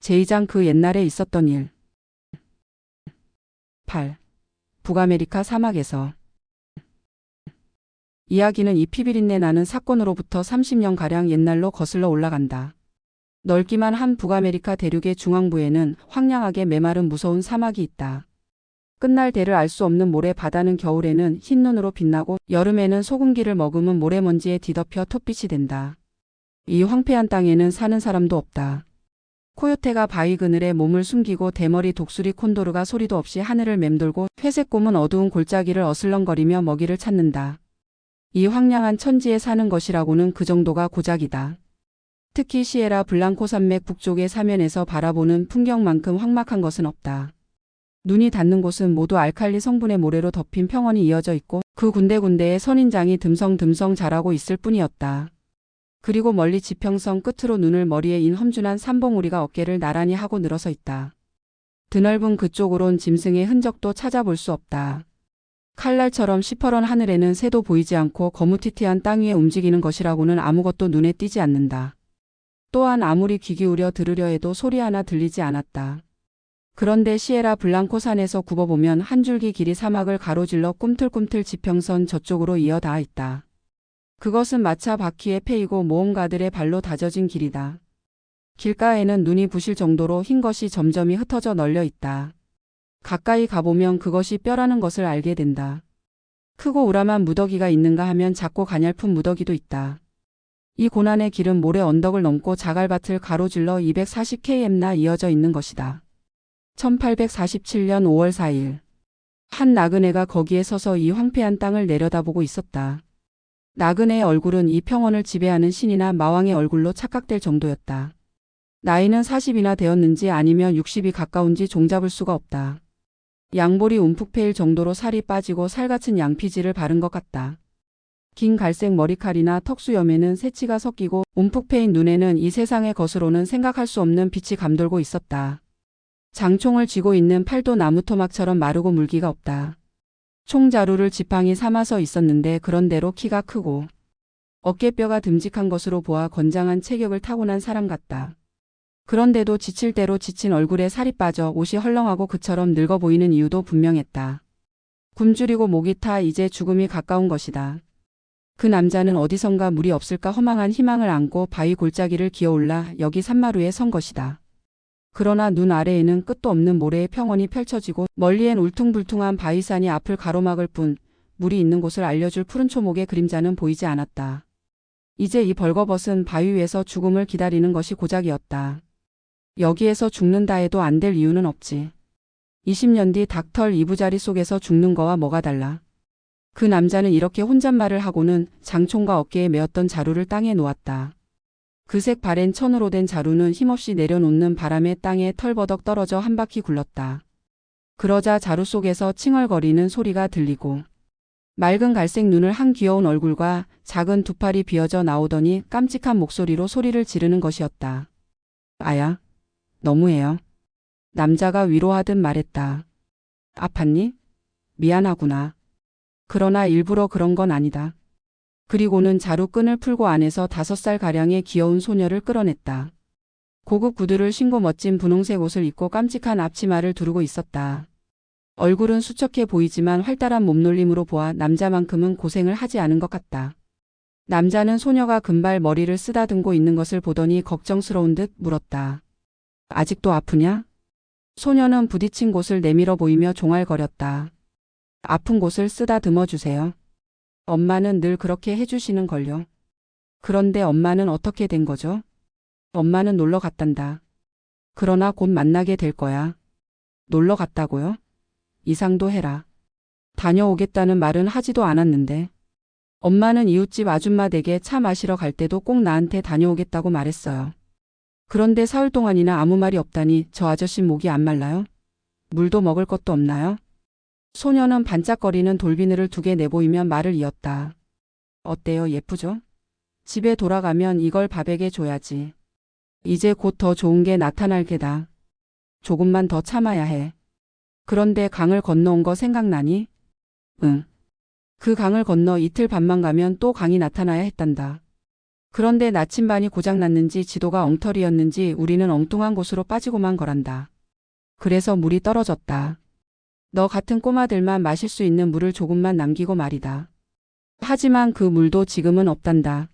제2장 그 옛날에 있었던 일. 8. 북아메리카 사막에서. 이야기는 이 피비린내 나는 사건으로부터 30년가량 옛날로 거슬러 올라간다. 넓기만 한 북아메리카 대륙의 중앙부에는 황량하게 메마른 무서운 사막이 있다. 끝날 대를 알 수 없는 모래 바다는 겨울에는 흰눈으로 빛나고 여름에는 소금기를 머금은 모래먼지에 뒤덮여 톳빛이 된다. 이 황폐한 땅에는 사는 사람도 없다. 코요테가 바위 그늘에 몸을 숨기고 대머리 독수리 콘도르가 소리도 없이 하늘을 맴돌고 회색곰은 어두운 골짜기를 어슬렁거리며 먹이를 찾는다. 이 황량한 천지에 사는 것이라고는 그 정도가 고작이다. 특히 시에라 블랑코 산맥 북쪽의 사면에서 바라보는 풍경만큼 황막한 것은 없다. 눈이 닿는 곳은 모두 알칼리 성분의 모래로 덮인 평원이 이어져 있고 그 군데군데에 선인장이 듬성듬성 자라고 있을 뿐이었다. 그리고 멀리 지평선 끝으로 눈을 머리에 인 험준한 삼봉우리가 어깨를 나란히 하고 늘어서 있다. 드넓은 그쪽으론 짐승의 흔적도 찾아볼 수 없다. 칼날처럼 시퍼런 하늘에는 새도 보이지 않고 거무튀튀한 땅 위에 움직이는 것이라고는 아무것도 눈에 띄지 않는다. 또한 아무리 귀 기울여 들으려 해도 소리 하나 들리지 않았다. 그런데 시에라 블랑코 산에서 굽어보면 한 줄기 길이 사막을 가로질러 꿈틀꿈틀 지평선 저쪽으로 이어 닿아 있다. 그것은 마차 바퀴에 패이고 모험가들의 발로 다져진 길이다. 길가에는 눈이 부실 정도로 흰 것이 점점이 흩어져 널려 있다. 가까이 가보면 그것이 뼈라는 것을 알게 된다. 크고 우람한 무더기가 있는가 하면 작고 가냘픈 무더기도 있다. 이 고난의 길은 모래 언덕을 넘고 자갈밭을 가로질러 240km나 이어져 있는 것이다. 1847년 5월 4일. 한 나그네가 거기에 서서 이 황폐한 땅을 내려다보고 있었다. 나그네의 얼굴은 이 평원을 지배하는 신이나 마왕의 얼굴로 착각될 정도였다. 나이는 40이나 되었는지 아니면 60이 가까운지 종잡을 수가 없다. 양볼이 움푹 패일 정도로 살이 빠지고 살같은 양피지를 바른 것 같다. 긴 갈색 머리칼이나 턱수염에는 새치가 섞이고 움푹 패인 눈에는 이 세상의 것으로는 생각할 수 없는 빛이 감돌고 있었다. 장총을 쥐고 있는 팔도 나무토막처럼 마르고 물기가 없다. 총자루를 지팡이 삼아서 있었는데 그런대로 키가 크고 어깨뼈가 듬직한 것으로 보아 건장한 체격을 타고난 사람 같다. 그런데도 지칠 대로 지친 얼굴에 살이 빠져 옷이 헐렁하고 그처럼 늙어 보이는 이유도 분명했다. 굶주리고 목이 타 이제 죽음이 가까운 것이다. 그 남자는 어디선가 물이 없을까 허망한 희망을 안고 바위 골짜기를 기어올라 여기 산마루에 선 것이다. 그러나 눈 아래에는 끝도 없는 모래의 평원이 펼쳐지고 멀리엔 울퉁불퉁한 바위산이 앞을 가로막을 뿐 물이 있는 곳을 알려줄 푸른 초목의 그림자는 보이지 않았다. 이제 이 벌거벗은 바위 위에서 죽음을 기다리는 것이 고작이었다. 여기에서 죽는다 해도 안 될 이유는 없지. 20년 뒤 닭털 이부자리 속에서 죽는 거와 뭐가 달라. 그 남자는 이렇게 혼잣말을 하고는 장총과 어깨에 메었던 자루를 땅에 놓았다. 그색 바랜 천으로 된 자루는 힘없이 내려놓는 바람에 땅에 털버덕 떨어져 한 바퀴 굴렀다. 그러자 자루 속에서 칭얼거리는 소리가 들리고 맑은 갈색 눈을 한 귀여운 얼굴과 작은 두 팔이 비어져 나오더니 깜찍한 목소리로 소리를 지르는 것이었다. 아야, 너무해요. 남자가 위로하듯 말했다. 아팠니? 미안하구나. 그러나 일부러 그런 건 아니다. 그리고는 자루끈을 풀고 안에서 5살가량의 귀여운 소녀를 끌어냈다. 고급 구두를 신고 멋진 분홍색 옷을 입고 깜찍한 앞치마를 두르고 있었다. 얼굴은 수척해 보이지만 활달한 몸놀림으로 보아 남자만큼은 고생을 하지 않은 것 같다. 남자는 소녀가 금발 머리를 쓰다듬고 있는 것을 보더니 걱정스러운 듯 물었다. 아직도 아프냐? 소녀는 부딪힌 곳을 내밀어 보이며 종알거렸다. 아픈 곳을 쓰다듬어 주세요. 엄마는 늘 그렇게 해주시는 걸요. 그런데 엄마는 어떻게 된 거죠? 엄마는 놀러 갔단다. 그러나 곧 만나게 될 거야. 놀러 갔다고요? 이상도 해라. 다녀오겠다는 말은 하지도 않았는데. 엄마는 이웃집 아줌마 댁에 차 마시러 갈 때도 꼭 나한테 다녀오겠다고 말했어요. 그런데 사흘 동안이나 아무 말이 없다니 저 아저씨 목이 안 말라요? 물도 먹을 것도 없나요? 소녀는 반짝거리는 돌비늘을 2개 내보이며 말을 이었다. 어때요, 예쁘죠? 집에 돌아가면 이걸 밥에게 줘야지. 이제 곧 더 좋은 게 나타날 게다. 조금만 더 참아야 해. 그런데 강을 건너온 거 생각나니? 응. 그 강을 건너 이틀 밤만 가면 또 강이 나타나야 했단다. 그런데 나침반이 고장났는지 지도가 엉터리였는지 우리는 엉뚱한 곳으로 빠지고만 거란다. 그래서 물이 떨어졌다. 너 같은 꼬마들만 마실 수 있는 물을 조금만 남기고 말이다. 하지만 그 물도 지금은 없단다.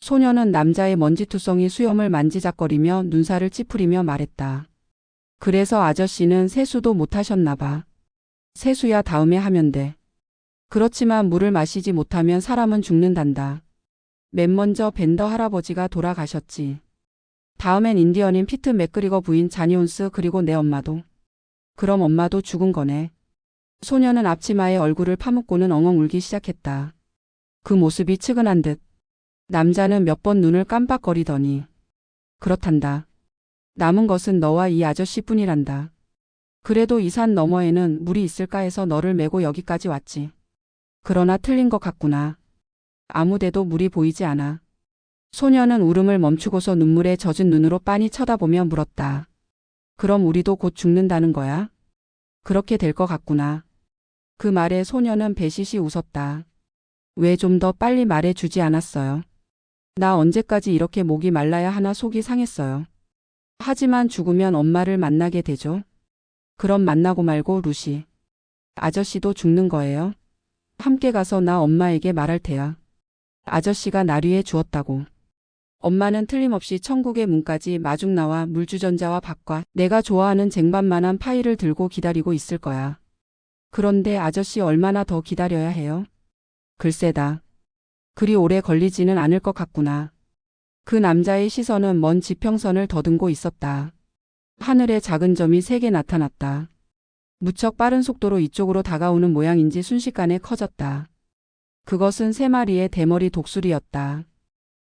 소녀는 남자의 먼지투성이 수염을 만지작거리며 눈살을 찌푸리며 말했다. 그래서 아저씨는 세수도 못하셨나 봐. 세수야 다음에 하면 돼. 그렇지만 물을 마시지 못하면 사람은 죽는단다. 맨 먼저 밴더 할아버지가 돌아가셨지. 다음엔 인디언인 피트 맥그리거 부인 자니 혼스 그리고 내 엄마도. 그럼 엄마도 죽은 거네. 소녀는 앞치마에 얼굴을 파묻고는 엉엉 울기 시작했다. 그 모습이 측은한 듯. 남자는 몇 번 눈을 깜빡거리더니 그렇단다. 남은 것은 너와 이 아저씨뿐이란다. 그래도 이 산 너머에는 물이 있을까 해서 너를 메고 여기까지 왔지. 그러나 틀린 것 같구나. 아무데도 물이 보이지 않아. 소녀는 울음을 멈추고서 눈물에 젖은 눈으로 빤히 쳐다보며 물었다. 그럼 우리도 곧 죽는다는 거야? 그렇게 될 것 같구나. 그 말에 소녀는 배시시 웃었다. 왜 좀 더 빨리 말해 주지 않았어요? 나 언제까지 이렇게 목이 말라야 하나 속이 상했어요. 하지만 죽으면 엄마를 만나게 되죠. 그럼 만나고 말고 루시. 아저씨도 죽는 거예요? 함께 가서 나 엄마에게 말할 테야. 아저씨가 날 위해 주었다고. 엄마는 틀림없이 천국의 문까지 마중 나와 물주전자와 밥과 내가 좋아하는 쟁반만한 파이를 들고 기다리고 있을 거야. 그런데 아저씨 얼마나 더 기다려야 해요? 글쎄다. 그리 오래 걸리지는 않을 것 같구나. 그 남자의 시선은 먼 지평선을 더듬고 있었다. 하늘에 작은 점이 3개 나타났다. 무척 빠른 속도로 이쪽으로 다가오는 모양인지 순식간에 커졌다. 그것은 3마리의 대머리 독수리였다.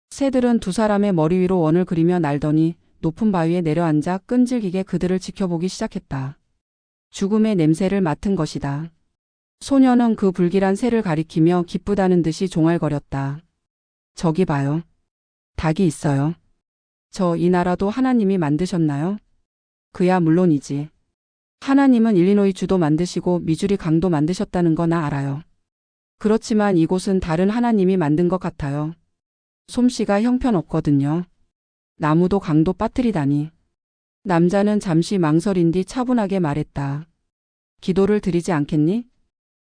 새들은 두 사람의 머리 위로 원을 그리며 날더니 높은 바위에 내려앉아 끈질기게 그들을 지켜보기 시작했다. 죽음의 냄새를 맡은 것이다. 소녀는 그 불길한 새를 가리키며 기쁘다는 듯이 종알거렸다. 저기 봐요. 닭이 있어요. 저 이 나라도 하나님이 만드셨나요? 그야 물론이지. 하나님은 일리노이 주도 만드시고 미주리 강도 만드셨다는 거 나 알아요. 그렇지만 이곳은 다른 하나님이 만든 것 같아요. 솜씨가 형편없거든요. 나무도 강도 빠뜨리다니. 남자는 잠시 망설인 뒤 차분하게 말했다. 기도를 드리지 않겠니?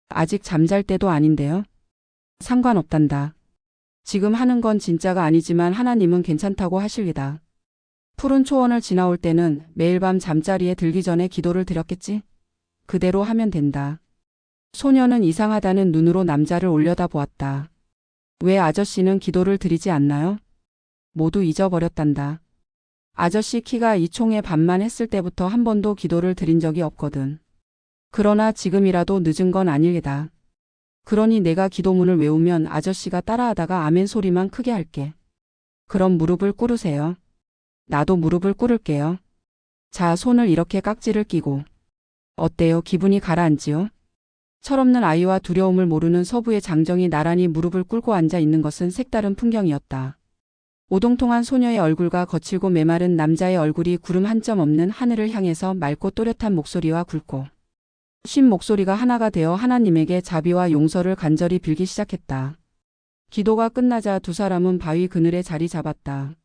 아직 잠잘 때도 아닌데요. 상관없단다. 지금 하는 건 진짜가 아니지만 하나님은 괜찮다고 하실리다. 푸른 초원을 지나올 때는 매일 밤 잠자리에 들기 전에 기도를 드렸겠지? 그대로 하면 된다. 소녀는 이상하다는 눈으로 남자를 올려다보았다. 왜 아저씨는 기도를 드리지 않나요? 모두 잊어버렸단다. 아저씨 키가 이 총의 반만 했을 때부터 한 번도 기도를 드린 적이 없거든. 그러나 지금이라도 늦은 건 아닐게다. 그러니 내가 기도문을 외우면 아저씨가 따라하다가 아멘 소리만 크게 할게. 그럼 무릎을 꿇으세요. 나도 무릎을 꿇을게요. 자, 손을 이렇게 깍지를 끼고. 어때요? 기분이 가라앉지요? 철없는 아이와 두려움을 모르는 서부의 장정이 나란히 무릎을 꿇고 앉아 있는 것은 색다른 풍경이었다. 오동통한 소녀의 얼굴과 거칠고 메마른 남자의 얼굴이 구름 한 점 없는 하늘을 향해서 맑고 또렷한 목소리와 굵고 쉰 목소리가 하나가 되어 하나님에게 자비와 용서를 간절히 빌기 시작했다. 기도가 끝나자 두 사람은 바위 그늘에 자리 잡았다.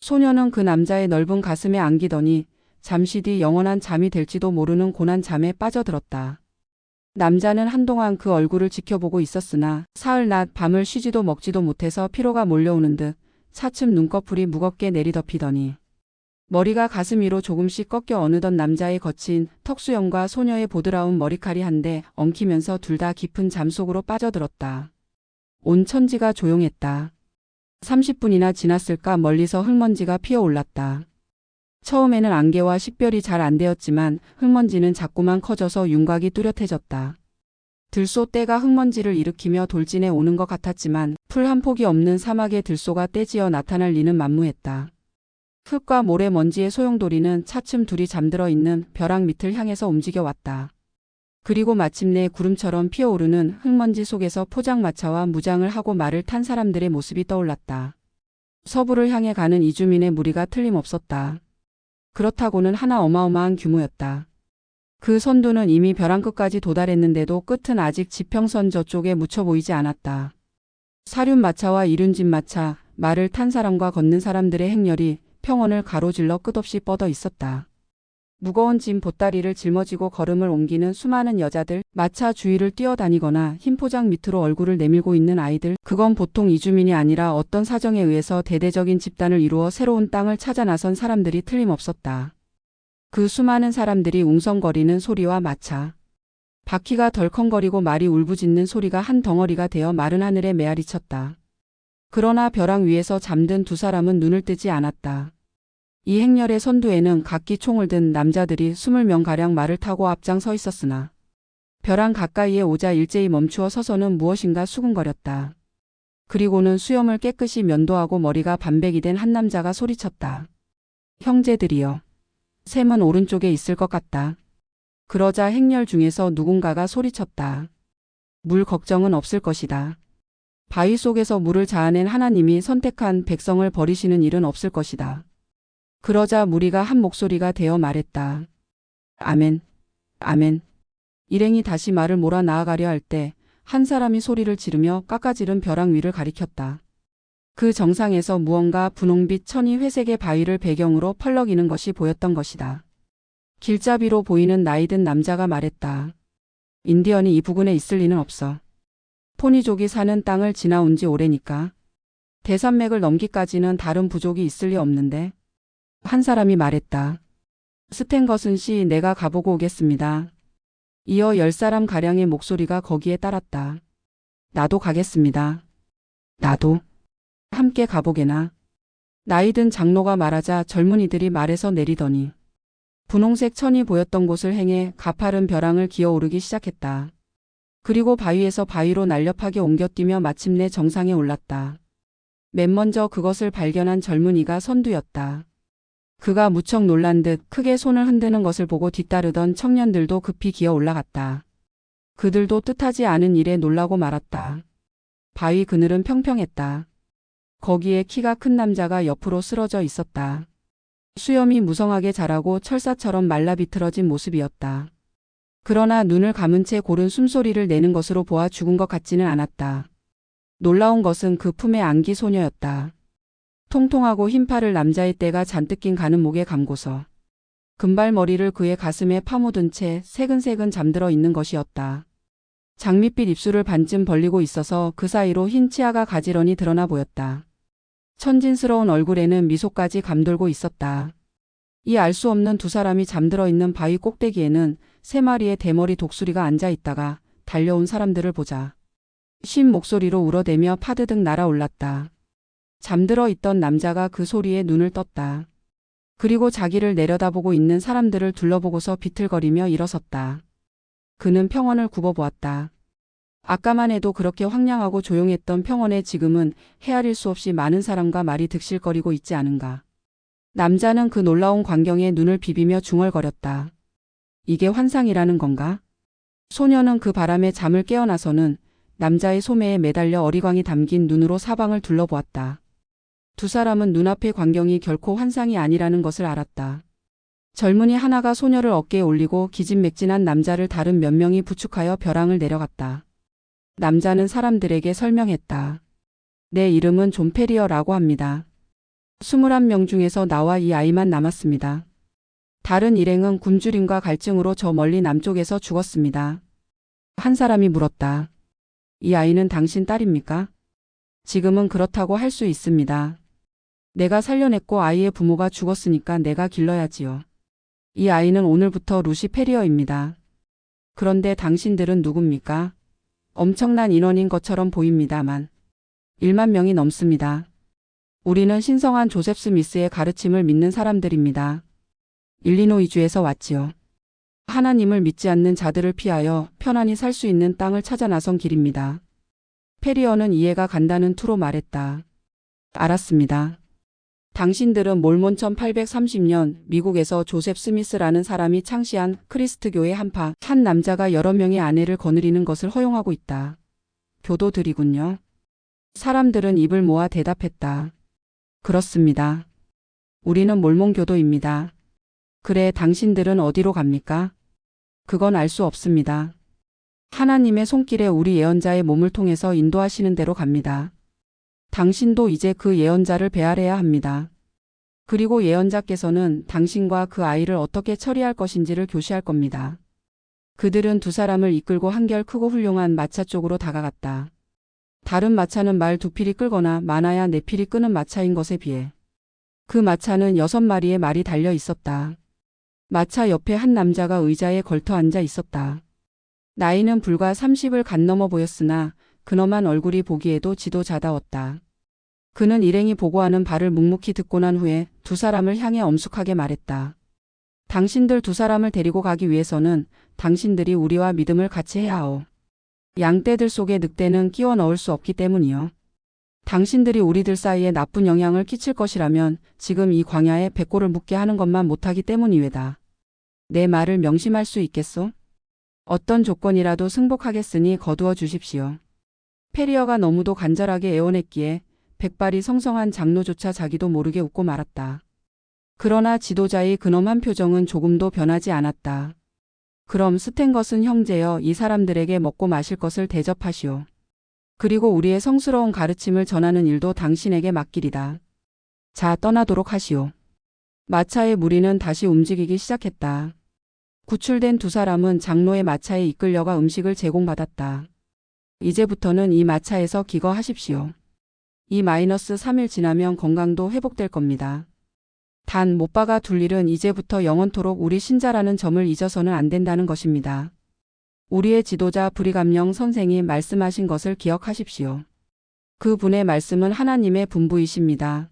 소녀는 그 남자의 넓은 가슴에 안기더니 잠시 뒤 영원한 잠이 될지도 모르는 고난 잠에 빠져들었다. 남자는 한동안 그 얼굴을 지켜보고 있었으나 사흘 낮 밤을 쉬지도 먹지도 못해서 피로가 몰려오는 듯 차츰 눈꺼풀이 무겁게 내리덮이더니 머리가 가슴 위로 조금씩 꺾여 어느덧 남자의 거친 턱수염과 소녀의 보드라운 머리칼이 한데 엉키면서 둘 다 깊은 잠속으로 빠져들었다. 온 천지가 조용했다. 30분이나 지났을까 멀리서 흙먼지가 피어올랐다. 처음에는 안개와 식별이 잘 안 되었지만 흙먼지는 자꾸만 커져서 윤곽이 뚜렷해졌다. 들소떼가 흙먼지를 일으키며 돌진해 오는 것 같았지만 풀 한 폭이 없는 사막의 들소가 떼지어 나타날 리는 만무했다. 흙과 모래먼지의 소용돌이는 차츰 둘이 잠들어 있는 벼랑 밑을 향해서 움직여 왔다. 그리고 마침내 구름처럼 피어오르는 흙먼지 속에서 포장마차와 무장을 하고 말을 탄 사람들의 모습이 떠올랐다. 서부를 향해 가는 이주민의 무리가 틀림없었다. 그렇다고는 하나 어마어마한 규모였다. 그 선두는 이미 벼랑 끝까지 도달했는데도 끝은 아직 지평선 저쪽에 묻혀 보이지 않았다. 사륜마차와 이륜진마차, 말을 탄 사람과 걷는 사람들의 행렬이 평원을 가로질러 끝없이 뻗어 있었다. 무거운 짐 보따리를 짊어지고 걸음을 옮기는 수많은 여자들, 마차 주위를 뛰어다니거나 흰 포장 밑으로 얼굴을 내밀고 있는 아이들, 그건 보통 이주민이 아니라 어떤 사정에 의해서 대대적인 집단을 이루어 새로운 땅을 찾아 나선 사람들이 틀림없었다. 그 수많은 사람들이 웅성거리는 소리와 마차, 바퀴가 덜컹거리고 말이 울부짖는 소리가 한 덩어리가 되어 마른 하늘에 메아리쳤다. 그러나 벼랑 위에서 잠든 두 사람은 눈을 뜨지 않았다. 이 행렬의 선두에는 각기 총을 든 남자들이 20명가량 말을 타고 앞장서 있었으나 벼랑 가까이에 오자 일제히 멈추어 서서는 무엇인가 수군거렸다. 그리고는 수염을 깨끗이 면도하고 머리가 반백이 된 한 남자가 소리쳤다. 형제들이여. 샘은 오른쪽에 있을 것 같다. 그러자 행렬 중에서 누군가가 소리쳤다. 물 걱정은 없을 것이다. 바위 속에서 물을 자아낸 하나님이 선택한 백성을 버리시는 일은 없을 것이다. 그러자 무리가 한 목소리가 되어 말했다. 아멘, 아멘. 일행이 다시 말을 몰아 나아가려 할 때 한 사람이 소리를 지르며 깎아지른 벼랑 위를 가리켰다. 그 정상에서 무언가 분홍빛 천이 회색의 바위를 배경으로 펄럭이는 것이 보였던 것이다. 길잡이로 보이는 나이든 남자가 말했다. 인디언이 이 부근에 있을 리는 없어. 포니족이 사는 땅을 지나온 지 오래니까. 대산맥을 넘기까지는 다른 부족이 있을 리 없는데. 한 사람이 말했다. 스탠거슨 씨, 내가 가보고 오겠습니다. 이어 10사람가량의 목소리가 거기에 따랐다. 나도 가겠습니다. 나도. 함께 가보게나. 나이든 장로가 말하자 젊은이들이 말에서 내리더니 분홍색 천이 보였던 곳을 행해 가파른 벼랑을 기어오르기 시작했다. 그리고 바위에서 바위로 날렵하게 옮겨뛰며 마침내 정상에 올랐다. 맨 먼저 그것을 발견한 젊은이가 선두였다. 그가 무척 놀란 듯 크게 손을 흔드는 것을 보고 뒤따르던 청년들도 급히 기어 올라갔다. 그들도 뜻하지 않은 일에 놀라고 말았다. 바위 그늘은 평평했다. 거기에 키가 큰 남자가 옆으로 쓰러져 있었다. 수염이 무성하게 자라고 철사처럼 말라 비틀어진 모습이었다. 그러나 눈을 감은 채 고른 숨소리를 내는 것으로 보아 죽은 것 같지는 않았다. 놀라운 것은 그 품에 안기 소녀였다. 통통하고 흰 팔을 남자의 때가 잔뜩 낀 가는 목에 감고서 금발머리를 그의 가슴에 파묻은 채 새근새근 잠들어 있는 것이었다. 장밋빛 입술을 반쯤 벌리고 있어서 그 사이로 흰 치아가 가지런히 드러나 보였다. 천진스러운 얼굴에는 미소까지 감돌고 있었다. 이 알 수 없는 두 사람이 잠들어 있는 바위 꼭대기에는 3마리의 대머리 독수리가 앉아 있다가 달려온 사람들을 보자 쉰 목소리로 울어대며 파드득 날아올랐다. 잠들어 있던 남자가 그 소리에 눈을 떴다. 그리고 자기를 내려다보고 있는 사람들을 둘러보고서 비틀거리며 일어섰다. 그는 평원을 굽어보았다. 아까만 해도 그렇게 황량하고 조용했던 평원에 지금은 헤아릴 수 없이 많은 사람과 말이 득실거리고 있지 않은가. 남자는 그 놀라운 광경에 눈을 비비며 중얼거렸다. 이게 환상이라는 건가? 소녀는 그 바람에 잠을 깨어나서는 남자의 소매에 매달려 어리광이 담긴 눈으로 사방을 둘러보았다. 두 사람은 눈앞의 광경이 결코 환상이 아니라는 것을 알았다. 젊은이 하나가 소녀를 어깨에 올리고 기진맥진한 남자를 다른 몇 명이 부축하여 벼랑을 내려갔다. 남자는 사람들에게 설명했다. 내 이름은 존 페리어라고 합니다. 21명 중에서 나와 이 아이만 남았습니다. 다른 일행은 굶주림과 갈증으로 저 멀리 남쪽에서 죽었습니다. 한 사람이 물었다. 이 아이는 당신 딸입니까? 지금은 그렇다고 할 수 있습니다. 내가 살려냈고 아이의 부모가 죽었으니까 내가 길러야지요. 이 아이는 오늘부터 루시 페리어입니다. 그런데 당신들은 누굽니까? 엄청난 인원인 것처럼 보입니다만 1만 명이 넘습니다. 우리는 신성한 조셉 스미스의 가르침을 믿는 사람들입니다. 일리노이주에서 왔지요. 하나님을 믿지 않는 자들을 피하여 편안히 살 수 있는 땅을 찾아 나선 길입니다. 페리어는 이해가 간다는 투로 말했다. 알았습니다. 당신들은 몰몬 1830년 미국에서 조셉 스미스라는 사람이 창시한 크리스트교의 한파, 한 남자가 여러 명의 아내를 거느리는 것을 허용하고 있다. 교도들이군요. 사람들은 입을 모아 대답했다. 그렇습니다. 우리는 몰몬 교도입니다. 그래, 당신들은 어디로 갑니까? 그건 알 수 없습니다. 하나님의 손길에 우리 예언자의 몸을 통해서 인도하시는 대로 갑니다. 당신도 이제 그 예언자를 배알아야 합니다. 그리고 예언자께서는 당신과 그 아이를 어떻게 처리할 것인지를 교시할 겁니다. 그들은 두 사람을 이끌고 한결 크고 훌륭한 마차 쪽으로 다가갔다. 다른 마차는 말 두 필이 끌거나 많아야 네 필이 끄는 마차인 것에 비해 그 마차는 6마리의 말이 달려 있었다. 마차 옆에 한 남자가 의자에 걸터 앉아 있었다. 나이는 불과 30을 간 넘어 보였으나 근엄한 얼굴이 보기에도 지도자다웠다. 그는 일행이 보고하는 말을 묵묵히 듣고 난 후에 두 사람을 향해 엄숙하게 말했다. 당신들 두 사람을 데리고 가기 위해서는 당신들이 우리와 믿음을 같이 해야 하오. 양떼들 속에 늑대는 끼워 넣을 수 없기 때문이요. 당신들이 우리들 사이에 나쁜 영향을 끼칠 것이라면 지금 이 광야에 백골을 묻게 하는 것만 못하기 때문이외다. 내 말을 명심할 수 있겠소? 어떤 조건이라도 승복하겠으니 거두어 주십시오. 페리어가 너무도 간절하게 애원했기에 백발이 성성한 장로조차 자기도 모르게 웃고 말았다. 그러나 지도자의 근엄한 표정은 조금도 변하지 않았다. 그럼 스탠것은 형제여 이 사람들에게 먹고 마실 것을 대접하시오. 그리고 우리의 성스러운 가르침을 전하는 일도 당신에게 맡기리다. 자, 떠나도록 하시오. 마차의 무리는 다시 움직이기 시작했다. 구출된 두 사람은 장로의 마차에 이끌려가 음식을 제공받았다. 이제부터는 이 마차에서 기거하십시오. 이 -3일 지나면 건강도 회복될 겁니다. 단 못 박아 둘 일은 이제부터 영원토록 우리 신자라는 점을 잊어서는 안 된다는 것입니다. 우리의 지도자 브리감령 선생이 말씀하신 것을 기억하십시오. 그 분의 말씀은 하나님의 분부이십니다.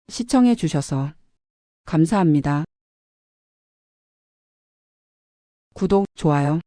시청해 주셔서 감사합니다. 구독, 좋아요.